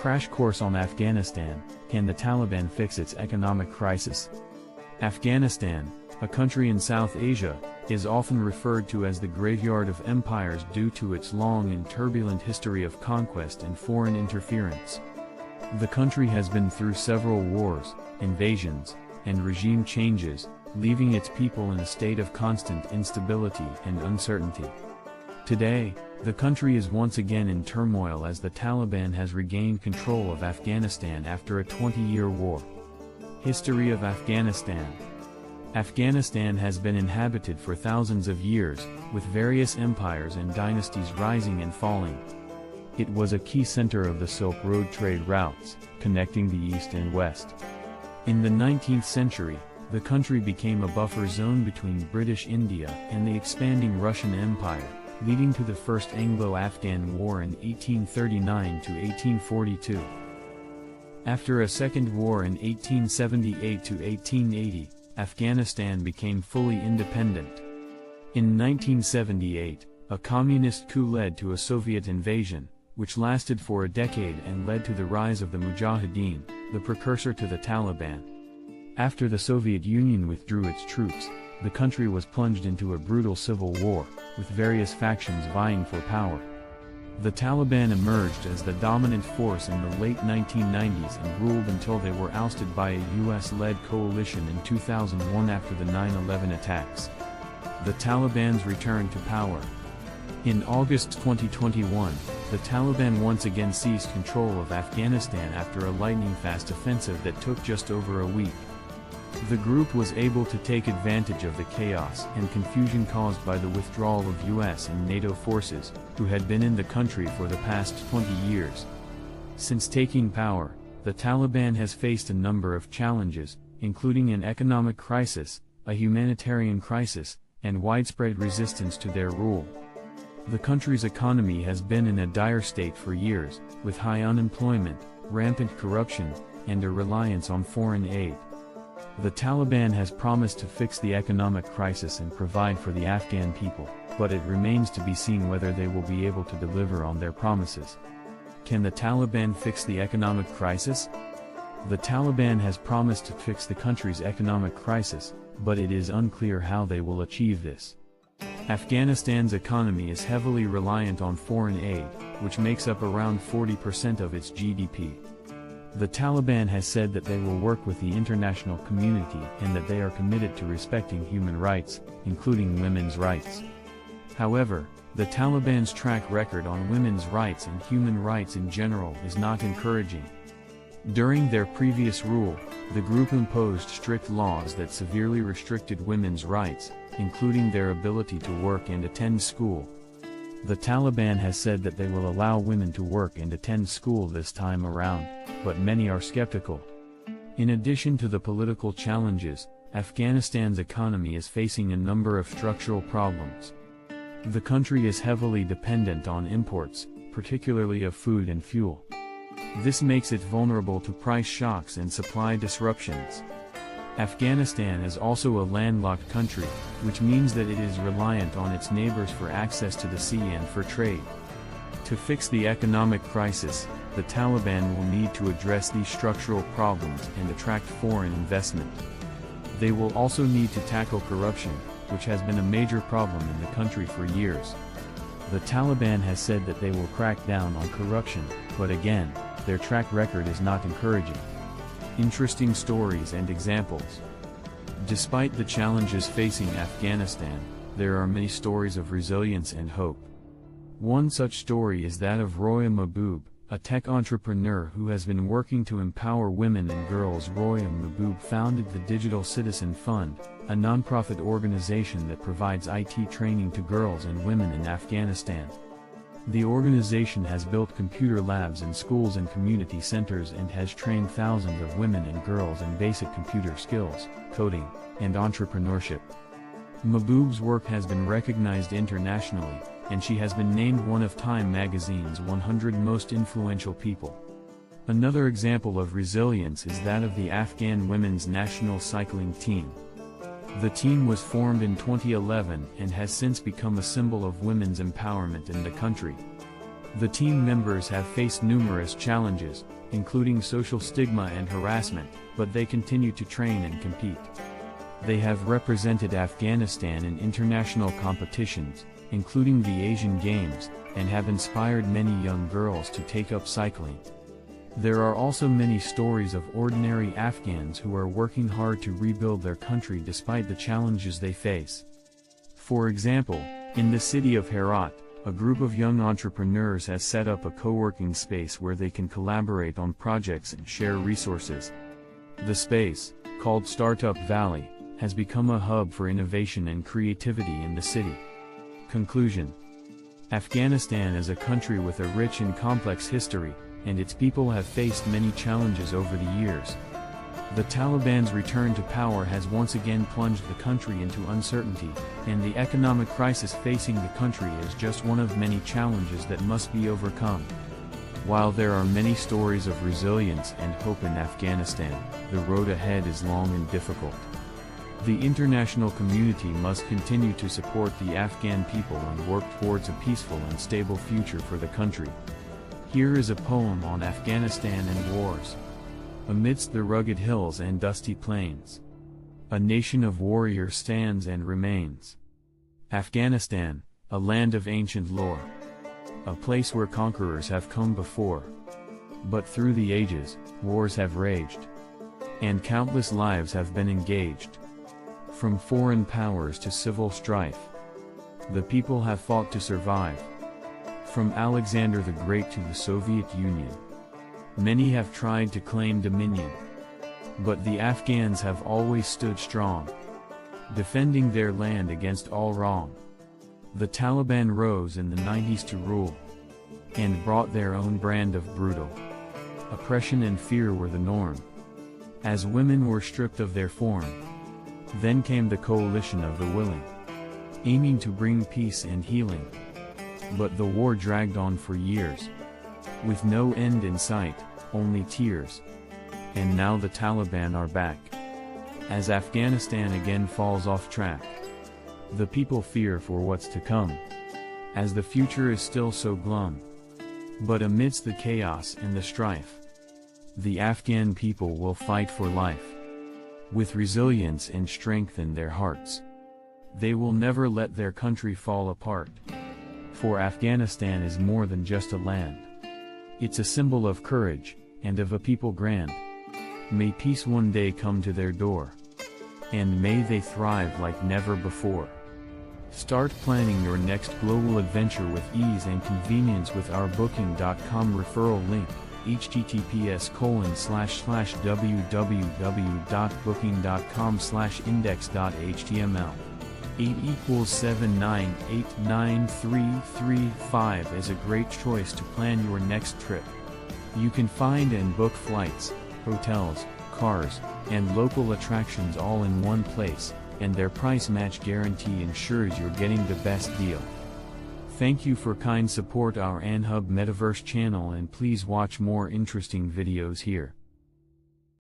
Crash course on Afghanistan: can the Taliban fix its economic crisis? Afghanistan, a country in South Asia, is often referred to as the graveyard of empires due to its long and turbulent history of conquest and foreign interference. The country has been through several wars, invasions, and regime changes, leaving its people in a state of constant instability and uncertainty. Today, the country is once again in turmoil as the Taliban has regained control of Afghanistan after a 20-year war. History of Afghanistan. Afghanistan has been inhabited for thousands of years, with various empires and dynasties rising and falling. It was a key center of the Silk Road trade routes, connecting the East and West. In the 19th century, the country became a buffer zone between British India and the expanding Russian Empire, leading to the First Anglo-Afghan War in 1839 to 1842. After a second war in 1878 to 1880, Afghanistan became fully independent. In 1978, a communist coup led to a Soviet invasion, which lasted for a decade and led to the rise of the Mujahideen, the precursor to the Taliban. After the Soviet Union withdrew its troops, the country was plunged into a brutal civil war, with various factions vying for power. The Taliban emerged as the dominant force in the late 1990s and ruled until they were ousted by a US-led coalition in 2001 after the 9/11 attacks. The Taliban's return to power. In August 2021, the Taliban once again seized control of Afghanistan after a lightning-fast offensive that took just over a week. The group was able to take advantage of the chaos and confusion caused by the withdrawal of US and NATO forces, who had been in the country for the past 20 years. Since taking power, the Taliban has faced a number of challenges, including an economic crisis, a humanitarian crisis, and widespread resistance to their rule. The country's economy has been in a dire state for years, with high unemployment, rampant corruption, and a reliance on foreign aid. The Taliban has promised to fix the economic crisis and provide for the Afghan people, but it remains to be seen whether they will be able to deliver on their promises. Can the Taliban fix the economic crisis? The Taliban has promised to fix the country's economic crisis, but it is unclear how they will achieve this. Afghanistan's economy is heavily reliant on foreign aid, which makes up around 40% of its GDP. The Taliban has said that they will work with the international community and that they are committed to respecting human rights, including women's rights. However, the Taliban's track record on women's rights and human rights in general is not encouraging. During their previous rule, the group imposed strict laws that severely restricted women's rights, including their ability to work and attend school. The Taliban has said that they will allow women to work and attend school this time around, but many are skeptical. In addition to the political challenges, Afghanistan's economy is facing a number of structural problems. The country is heavily dependent on imports, particularly of food and fuel. This makes it vulnerable to price shocks and supply disruptions. Afghanistan is also a landlocked country, which means that it is reliant on its neighbors for access to the sea and for trade. To fix the economic crisis, the Taliban will need to address these structural problems and attract foreign investment. They will also need to tackle corruption, which has been a major problem in the country for years. The Taliban has said that they will crack down on corruption, but again, their track record is not encouraging. Interesting stories and examples. Despite the challenges facing Afghanistan, there are many stories of resilience and hope. One such story is that of Roya Mahboob, a tech entrepreneur who has been working to empower women and girls. Roya Mahboob founded the Digital Citizen Fund, a non-profit organization that provides IT training to girls and women in Afghanistan. The organization has built computer labs in schools and community centers and has trained thousands of women and girls in basic computer skills, coding, and entrepreneurship. Mahboob's work has been recognized internationally, and she has been named one of Time magazine's 100 most influential people. Another example of resilience is that of the Afghan women's national cycling team. The team was formed in 2011 and has since become a symbol of women's empowerment in the country. The team members have faced numerous challenges, including social stigma and harassment, but they continue to train and compete. They have represented Afghanistan in international competitions, including the Asian Games, and have inspired many young girls to take up cycling. There are also many stories of ordinary Afghans who are working hard to rebuild their country despite the challenges they face. For example, in the city of Herat, a group of young entrepreneurs has set up a co-working space where they can collaborate on projects and share resources. The space, called Startup Valley, has become a hub for innovation and creativity in the city. Conclusion: Afghanistan is a country with a rich and complex history, and its people have faced many challenges over the years. The Taliban's return to power has once again plunged the country into uncertainty, and the economic crisis facing the country is just one of many challenges that must be overcome. While there are many stories of resilience and hope in Afghanistan, the road ahead is long and difficult. The international community must continue to support the Afghan people and work towards a peaceful and stable future for the country. Here is a poem on Afghanistan and wars. Amidst the rugged hills and dusty plains, a nation of warriors stands and remains. Afghanistan, a land of ancient lore, a place where conquerors have come before. But through the ages, wars have raged, and countless lives have been engaged. From foreign powers to civil strife, the people have fought to survive. From Alexander the Great to the Soviet Union, many have tried to claim dominion. But the Afghans have always stood strong, defending their land against all wrong. The Taliban rose in the 90s to rule, and brought their own brand of brutal oppression, and fear were the norm, as women were stripped of their form. Then came the coalition of the willing, aiming to bring peace and healing. But the war dragged on for years, with no end in sight, only tears. And now the Taliban are back, as Afghanistan again falls off track. The people fear for what's to come, as the future is still so glum. But amidst the chaos and the strife, the Afghan people will fight for life, with resilience and strength in their hearts. They will never let their country fall apart. For Afghanistan is more than just a land. It's a symbol of courage, and of a people grand. May peace one day come to their door, and may they thrive like never before. Start planning your next global adventure with ease and convenience with our Booking.com referral link, https://www.booking.com/index.html. 8 = 7989335 is a great choice to plan your next trip. You can find and book flights, hotels, cars, and local attractions all in one place, and their price match guarantee ensures you're getting the best deal. Thank you for kind support our Anhub Metaverse channel, and please watch more interesting videos here.